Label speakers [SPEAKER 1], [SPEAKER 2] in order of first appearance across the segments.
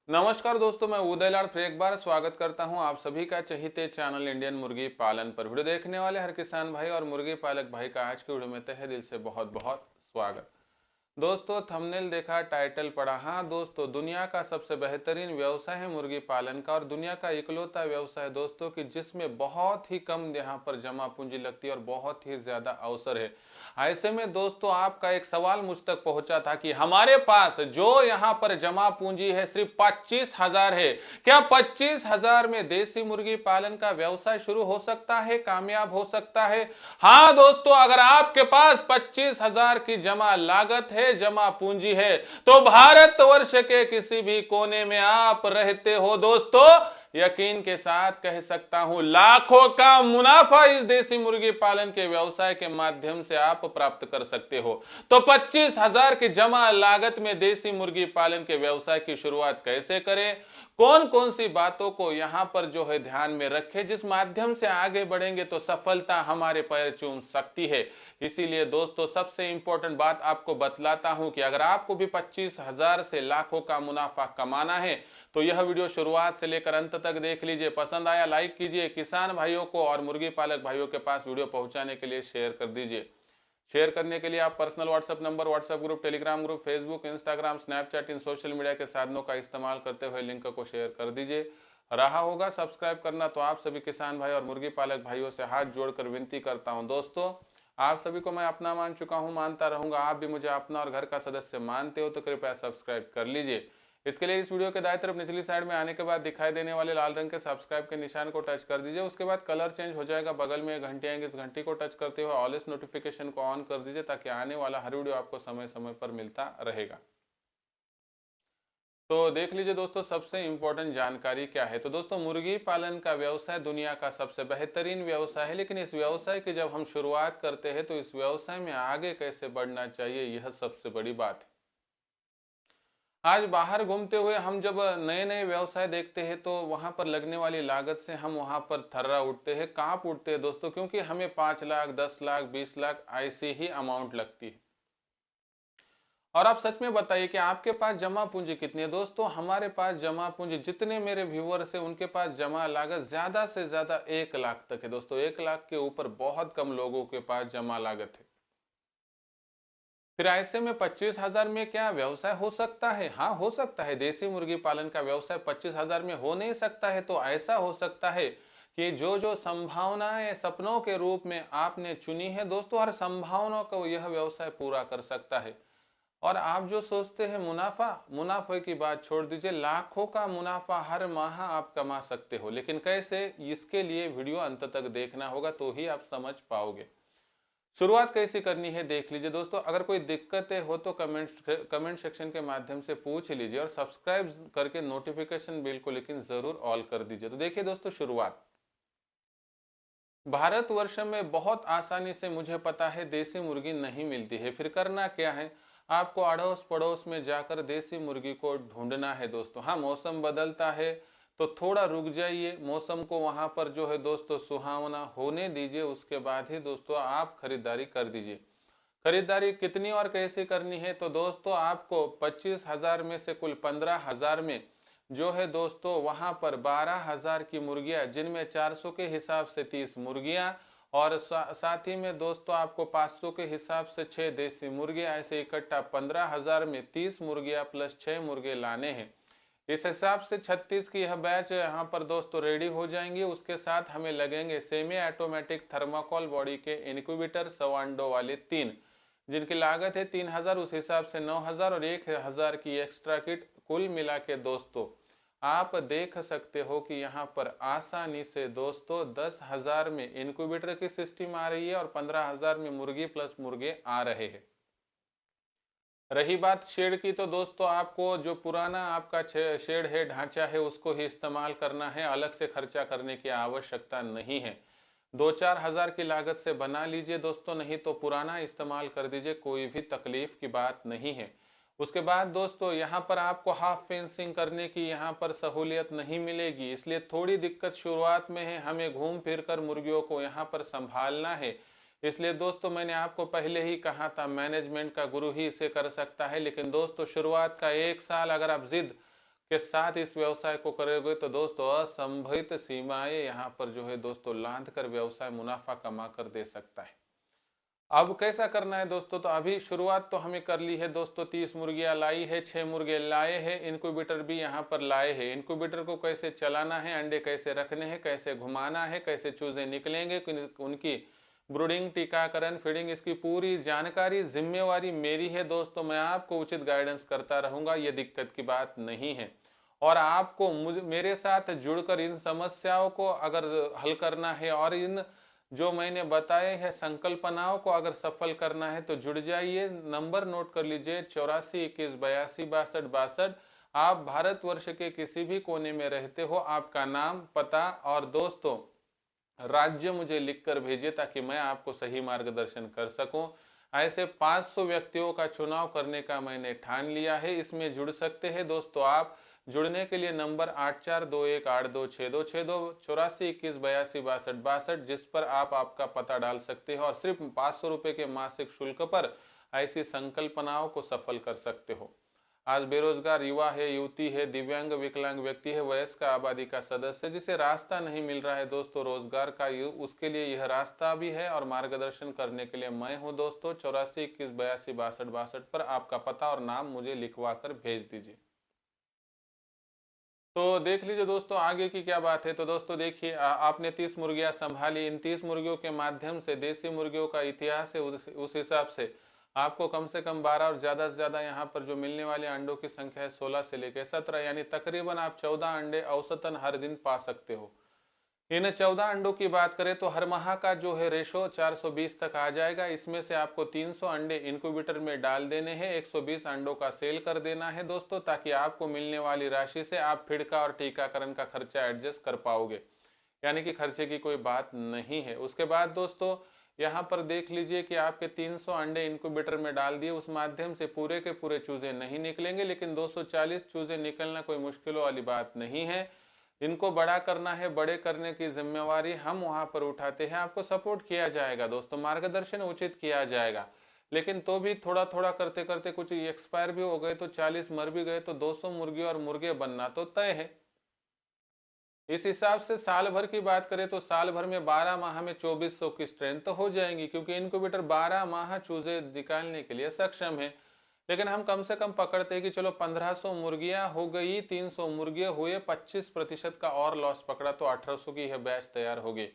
[SPEAKER 1] नमस्कार दोस्तों, मैं उदयलाल फिर एक बार स्वागत करता हूं आप सभी का चहीते चैनल इंडियन मुर्गी पालन पर। वीडियो देखने वाले हर किसान भाई और मुर्गी पालक भाई का आज के वीडियो में तहे दिल से बहुत बहुत स्वागत। दोस्तों, थंबनेल देखा, टाइटल पढ़ा। हाँ दोस्तों, दुनिया का सबसे बेहतरीन व्यवसाय है मुर्गी पालन का और दुनिया का इकलौता व्यवसाय दोस्तों कि जिसमें बहुत ही कम यहाँ पर जमा पूंजी लगती है और बहुत ही ज्यादा अवसर है। ऐसे में दोस्तों आपका एक सवाल मुझ तक पहुंचा था कि हमारे पास जो यहाँ पर जमा पूंजी है सिर्फ 25,000 है, क्या 25,000 में देसी मुर्गी पालन का व्यवसाय शुरू हो सकता है, कामयाब हो सकता है? हाँ दोस्तों, अगर आपके पास 25,000 की जमा लागत है, जमा पूंजी है, तो भारतवर्ष के किसी भी कोने में आप रहते हो दोस्तों, यकीन के साथ कह सकता हूं लाखों का मुनाफा इस देसी मुर्गी पालन के व्यवसाय के माध्यम से आप प्राप्त कर सकते हो। तो 25,000 की जमा लागत में देसी मुर्गी पालन के व्यवसाय की शुरुआत कैसे करें, कौन कौन सी बातों को यहां पर जो है ध्यान में रखें, जिस माध्यम से आगे बढ़ेंगे तो सफलता हमारे पैर चूम सकती है। इसीलिए दोस्तों सबसे इंपॉर्टेंट बात आपको बतलाता हूं कि अगर आपको भी 25,000 से लाखों का मुनाफा कमाना है तो यह वीडियो शुरुआत से लेकर अंत तक देख लीजिए। पसंद आया लाइक कीजिए, किसान भाइयों को और मुर्गी पालक भाइयों के पास वीडियो पहुंचाने के लिए शेयर कर दीजिए। शेयर करने के लिए आप personal WhatsApp number, WhatsApp group, Telegram group, Facebook, Instagram, Snapchat इन सोशल मीडिया के साधनों का इस्तेमाल करते हुए लिंक को शेयर कर दीजिए। रहा होगा सब्सक्राइब करना तो आप सभी किसान भाई और मुर्गी पालक भाइयों से हाथ जोड़कर विनती करता हूं। दोस्तों, आप सभी को मैं अपना मान चुका हूं, मानता रहूंगा। आप भी मुझे अपना और घर का सदस्य मानते हो तो कृपया सब्सक्राइब कर लीजिए। इसके लिए इस वीडियो के दाएं तरफ निचली साइड में आने के बाद दिखाई देने वाले लाल रंग के सब्सक्राइब के निशान को टच कर दीजिए। उसके बाद कलर चेंज हो जाएगा, बगल में एक घंटी आएंगे, इस घंटी को टच करते हुए ऑल नोटिफिकेशन को ऑन कर दीजिए ताकि आने वाला हर वीडियो आपको समय समय पर मिलता रहेगा। तो देख लीजिए दोस्तों, सबसे इंपॉर्टेंट जानकारी क्या है। तो दोस्तों, मुर्गी पालन का व्यवसाय दुनिया का सबसे बेहतरीन व्यवसाय है, लेकिन इस व्यवसाय की जब हम शुरुआत करते हैं तो इस व्यवसाय में आगे कैसे बढ़ना चाहिए, यह सबसे बड़ी बात है। आज बाहर घूमते हुए हम जब नए नए व्यवसाय देखते हैं तो वहां पर लगने वाली लागत से हम वहां पर थर्रा उठते हैं, कांप उठते हैं दोस्तों, क्योंकि हमें 5 लाख, 10 लाख, 20 लाख ऐसी ही अमाउंट लगती है। और आप सच में बताइए कि आपके पास जमा पूंजी कितनी है। दोस्तों, हमारे पास जमा पूंजी, जितने मेरे व्यूअर्स है उनके पास जमा लागत ज्यादा से ज्यादा 1 लाख तक है। दोस्तों, 1 लाख के ऊपर बहुत कम लोगों के पास जमा लागत है। फिर ऐसे में 25,000 में क्या व्यवसाय हो सकता है? हाँ, हो सकता है। देसी मुर्गी पालन का व्यवसाय 25,000 में हो नहीं सकता है तो ऐसा हो सकता है कि जो जो संभावनाएं सपनों के रूप में आपने चुनी है दोस्तों, हर संभावना को यह व्यवसाय पूरा कर सकता है। और आप जो सोचते हैं मुनाफा, मुनाफे की बात छोड़ दीजिए, लाखों का मुनाफा हर माह आप कमा सकते हो। लेकिन कैसे, इसके लिए वीडियो अंत तक देखना होगा तो ही आप समझ पाओगे। शुरुआत कैसी करनी है देख लीजिए दोस्तों। अगर कोई दिक्कतें हो तो कमेंट सेक्शन के माध्यम से पूछ लीजिए और सब्सक्राइब करके नोटिफिकेशन बिल को लेकिन जरूर ऑल कर दीजिए। तो देखिए दोस्तों, शुरुआत भारतवर्ष में बहुत आसानी से मुझे पता है देसी मुर्गी नहीं मिलती है। फिर करना क्या है, आपको अड़ोस पड़ोस में जाकर देसी मुर्गी को ढूंढना है दोस्तों। हाँ, मौसम बदलता है तो थोड़ा रुक जाइए, मौसम को वहां पर जो है दोस्तों सुहावना होने दीजिए, उसके बाद ही दोस्तों आप खरीदारी कर दीजिए। खरीदारी कितनी और कैसे करनी है, तो दोस्तों आपको 25,000 में से कुल 15,000 में जो है दोस्तों वहां पर 12,000 की मुर्गियां, जिनमें 400 के हिसाब से 30 मुर्गियां और साथ ही में दोस्तों आपको 500 के हिसाब से 6 देसी मुर्गियां, ऐसे इकट्ठा 15,000 में 30 मुर्गियां प्लस 6 मुर्गे लाने हैं। इस हिसाब से 36 की यह बैच यहाँ पर दोस्तों रेडी हो जाएंगी। उसके साथ हमें लगेंगे सेमी ऑटोमेटिक थर्माकोल बॉडी के इनक्यूबेटर 100 अंडों वाले 3, जिनकी लागत है 3,000, उस हिसाब से 9,000 और 1,000 की एक्स्ट्रा किट, कुल मिला के दोस्तों आप देख सकते हो कि यहाँ पर आसानी से दोस्तों 10,000 में इनक्यूबेटर की सिस्टम आ रही है और 15,000 में मुर्गी प्लस मुर्गे आ रहे हैं। रही बात शेड की, तो दोस्तों आपको जो पुराना आपका शेड है, ढांचा है, उसको ही इस्तेमाल करना है, अलग से खर्चा करने की आवश्यकता नहीं है। 2-4 हजार की लागत से बना लीजिए दोस्तों, नहीं तो पुराना इस्तेमाल कर दीजिए, कोई भी तकलीफ की बात नहीं है। उसके बाद दोस्तों यहाँ पर आपको हाफ फेंसिंग करने की यहाँ पर सहूलियत नहीं मिलेगी, इसलिए थोड़ी दिक्कत शुरुआत में है। हमें घूम फिर कर मुर्गियों को यहाँ पर संभालना है। इसलिए दोस्तों मैंने आपको पहले ही कहा था, मैनेजमेंट का गुरु ही इसे कर सकता है। लेकिन दोस्तों शुरुआत का 1 साल अगर आप जिद के साथ इस व्यवसाय को करोगे तो दोस्तों असंभवित सीमाएं यहाँ पर जो है दोस्तों लांघ कर व्यवसाय मुनाफा कमा कर दे सकता है। अब कैसा करना है दोस्तों, तो अभी शुरुआत तो हमें कर ली है दोस्तों, 30 मुर्गियां लाई है, 6 मुर्गे लाए हैं, इनक्यूबेटर भी यहाँ पर लाए हैं। इनक्यूबेटर को कैसे चलाना है, अंडे कैसे रखने हैं, कैसे घुमाना है, कैसे चूजे निकलेंगे, उनकी ब्रूडिंग, टीकाकरण, फीडिंग, इसकी पूरी जानकारी जिम्मेवारी मेरी है दोस्तों। मैं आपको उचित गाइडेंस करता रहूंगा, ये दिक्कत की बात नहीं है। और आपको मेरे साथ जुड़कर इन समस्याओं को अगर हल करना है और इन जो मैंने बताए हैं संकल्पनाओं को अगर सफल करना है तो जुड़ जाइए। नंबर नोट कर लीजिए 84 21 82 62 62। आप भारतवर्ष के किसी भी कोने में रहते हो, आपका नाम, पता और दोस्तों राज्य मुझे लिखकर भेजिए ताकि मैं आपको सही मार्गदर्शन कर सकूं। ऐसे 500 व्यक्तियों का चुनाव करने का मैंने ठान लिया है, इसमें जुड़ सकते हैं दोस्तों आप। जुड़ने के लिए नंबर 8421826262 84 21 82 62 62 जिस पर आप आपका पता डाल सकते हो और सिर्फ 500 रुपए के मासिक शुल्क पर ऐसी संकल्पनाओं को सफल कर सकते हो। आज बेरोजगार युवा है, युवती है, दिव्यांग विकलांग व्यक्ति है, वयस्क आबादी का सदस्य जिसे रास्ता नहीं मिल रहा है दोस्तों रोजगार का, उसके लिए यह रास्ता भी है और मार्गदर्शन करने के लिए मैं हूं दोस्तों। 84 21 82 62 62 पर आपका पता और नाम मुझे लिखवा कर भेज दीजिए। तो देख लीजिए दोस्तों आगे की क्या बात है। तो दोस्तों देखिए, आपने 30 मुर्गियां संभाली। इन 30 मुर्गियों के माध्यम से देसी मुर्गियों का इतिहास है, उस हिसाब से आपको कम से कम 12 और ज़्यादा से ज़्यादा यहाँ पर जो मिलने वाले अंडों की संख्या है 16 से लेकर 17, यानी तकरीबन आप 14 अंडे औसतन हर दिन पा सकते हो। इन 14 अंडों की बात करें तो हर माह का जो है रेशो 420 तक आ जाएगा। इसमें से आपको 300 अंडे इनक्यूबेटर में डाल देने हैं, 120 अंडों का सेल कर देना है दोस्तों, ताकि आपको मिलने वाली राशि से आप फीड का और टीकाकरण का खर्चा एडजस्ट कर पाओगे, यानी कि खर्चे की कोई बात नहीं है। उसके बाद दोस्तों यहाँ पर देख लीजिए कि आपके 300 अंडे इनक्यूबेटर में डाल दिए, उस माध्यम से पूरे के पूरे चूजे नहीं निकलेंगे, लेकिन 240 चूजे निकलना कोई मुश्किलों वाली बात नहीं है। इनको बड़ा करना है, बड़े करने की जिम्मेवारी हम वहां पर उठाते हैं। आपको सपोर्ट किया जाएगा दोस्तों, मार्गदर्शन उचित किया जाएगा, लेकिन तो भी थोड़ा थोड़ा करते करते कुछ एक्सपायर भी हो गए तो 40 मर भी गए तो 200 मुर्गी और मुर्गे बनना तो तय है। इस हिसाब से साल भर की बात करें तो साल भर में 12 माह में 2400 की स्ट्रेंथ तो हो जाएंगी, क्योंकि इनक्यूबेटर 12 माह चूजे निकालने के लिए सक्षम है। लेकिन हम कम से कम पकड़ते हैं कि चलो 1500 मुर्गियां हो गई, 300 मुर्गियां हुए, 25% का और लॉस पकड़ा तो 1800 की यह बैच तैयार होगी।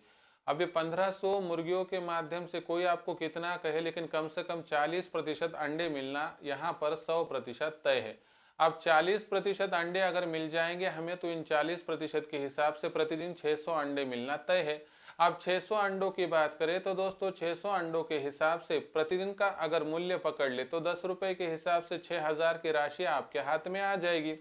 [SPEAKER 1] अब ये 1500 मुर्गियों के माध्यम से कोई आपको कितना कहे, लेकिन कम से कम 40% अंडे मिलना यहाँ पर 100% तय है। अब 40% अंडे अगर मिल जाएंगे हमें, तो इन 40% के हिसाब से प्रतिदिन 600 अंडे मिलना तय है। अब 600 अंडों की बात करें तो दोस्तों 600 अंडों के हिसाब से प्रतिदिन का अगर मूल्य पकड़ ले तो 10 रुपए के हिसाब से 6000 की राशि आपके हाथ में आ जाएगी।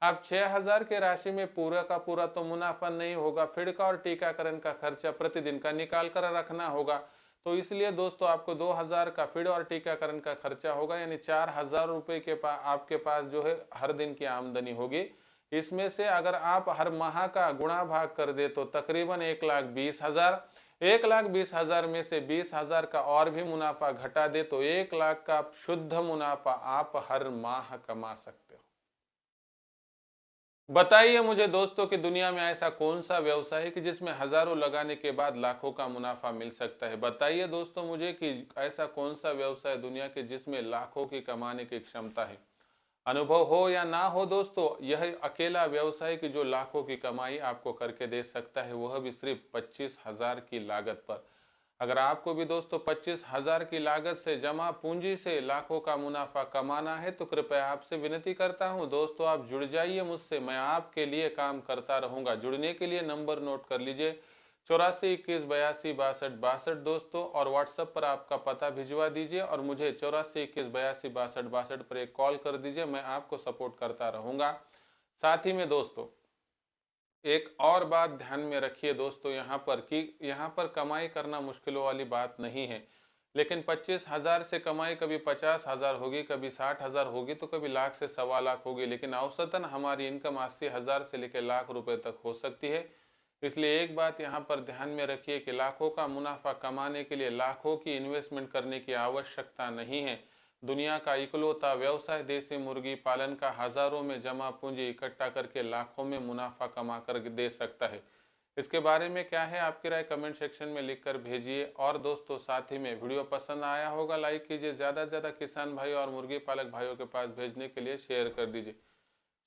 [SPEAKER 1] अब 6000 के राशि में पूरा का पूरा तो मुनाफा नहीं होगा, फीड का और टीकाकरण का खर्चा प्रतिदिन का निकाल कर रखना होगा। तो इसलिए दोस्तों आपको 2000 का फीड और टीकाकरण का खर्चा होगा, यानी 4000 रुपए के आपके पास जो है हर दिन की आमदनी होगी। इसमें से अगर आप हर माह का गुणा भाग कर दे तो तकरीबन 1,20,000, 1,20,000 में से 20,000 का और भी मुनाफा घटा दे तो 1 लाख का शुद्ध मुनाफा आप हर माह कमा सकते हो। बताइए मुझे दोस्तों कि दुनिया में ऐसा कौन सा व्यवसाय है कि जिसमें हजारों लगाने के बाद लाखों का मुनाफा मिल सकता है। बताइए दोस्तों मुझे कि ऐसा कौन सा व्यवसाय दुनिया के जिसमें लाखों की कमाने की क्षमता है। अनुभव हो या ना हो दोस्तों, यह अकेला व्यवसाय की जो लाखों की कमाई आपको करके दे सकता है, वह भी सिर्फ 25,000 की लागत पर। अगर आपको भी दोस्तों 25,000 की लागत से जमा पूंजी से लाखों का मुनाफा कमाना है तो कृपया आपसे विनती करता हूं दोस्तों आप जुड़ जाइए मुझसे, मैं आपके लिए काम करता रहूंगा। जुड़ने के लिए नंबर नोट कर लीजिए 84 21 82 62 62 दोस्तों, और व्हाट्सएप पर आपका पता भिजवा दीजिए और मुझे 84 21 82 62 62 पर एक कॉल कर दीजिए, मैं आपको सपोर्ट करता रहूंगा। साथ ही में दोस्तों एक और बात ध्यान में रखिए दोस्तों यहाँ पर कि यहाँ पर कमाई करना मुश्किलों वाली बात नहीं है, लेकिन 25,000 से कमाई कभी 50,000 होगी, कभी 60,000 होगी, तो कभी लाख से 1.25 लाख होगी, लेकिन औसतन हमारी इनकम 80,000 से लेकर लाख रुपए तक हो सकती है। इसलिए एक बात यहाँ पर ध्यान में रखिए कि लाखों का मुनाफा कमाने के लिए लाखों की इन्वेस्टमेंट करने की आवश्यकता नहीं है। दुनिया का इकलौता व्यवसाय देसी मुर्गी पालन का हजारों में जमा पूंजी इकट्ठा करके लाखों में मुनाफा कमा कर दे सकता है। इसके बारे में क्या है आपकी राय, कमेंट सेक्शन में लिखकर भेजिए। और दोस्तों साथ ही में वीडियो पसंद आया होगा लाइक कीजिए, ज़्यादा से ज़्यादा किसान भाई और मुर्गी पालक भाइयों के पास भेजने के लिए शेयर कर दीजिए।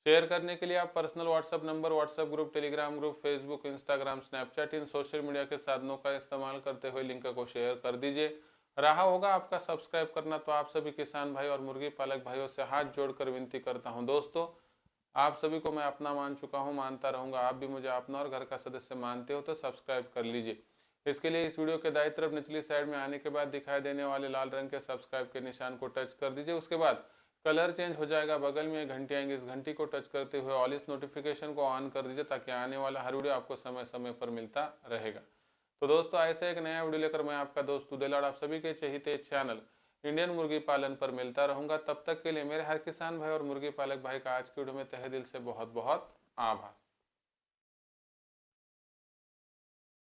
[SPEAKER 1] शेयर करने के लिए आप personal WhatsApp number, WhatsApp group, Telegram group, Facebook, Instagram, Snapchat इन सोशल मीडिया के साधनों का इस्तेमाल करते हुए लिंक को शेयर कर दीजिए। रहा होगा आपका सब्सक्राइब करना, तो आप सभी किसान भाई और मुर्गी पालक भाइयों से हाथ जोड़कर विनती करता हूं दोस्तों, आप सभी को मैं अपना मान चुका हूं, मानता रहूंगा। आप भी मुझे अपना और घर का सदस्य मानते हो तो सब्सक्राइब कर लीजिए। इसके लिए इस वीडियो के दाईं तरफ निचली साइड में आने के बाद दिखाई देने वाले लाल रंग के सब्सक्राइब के निशान को टच कर दीजिए। उसके बाद कलर चेंज हो जाएगा, बगल में एक घंटी आएंगी, इस घंटी को टच करते हुए ऑल इस नोटिफिकेशन को ऑन कर दीजिए ताकि आने वाला हर वीडियो आपको समय समय पर मिलता रहेगा। तो दोस्तों ऐसे एक नया वीडियो लेकर मैं आपका दोस्त उदयलाल आप सभी के चहीते चैनल इंडियन मुर्गी पालन पर मिलता रहूंगा। तब तक के लिए मेरे हर किसान भाई और मुर्गी पालक भाई का आज की वीडियो में तहे दिल से बहुत बहुत आभार।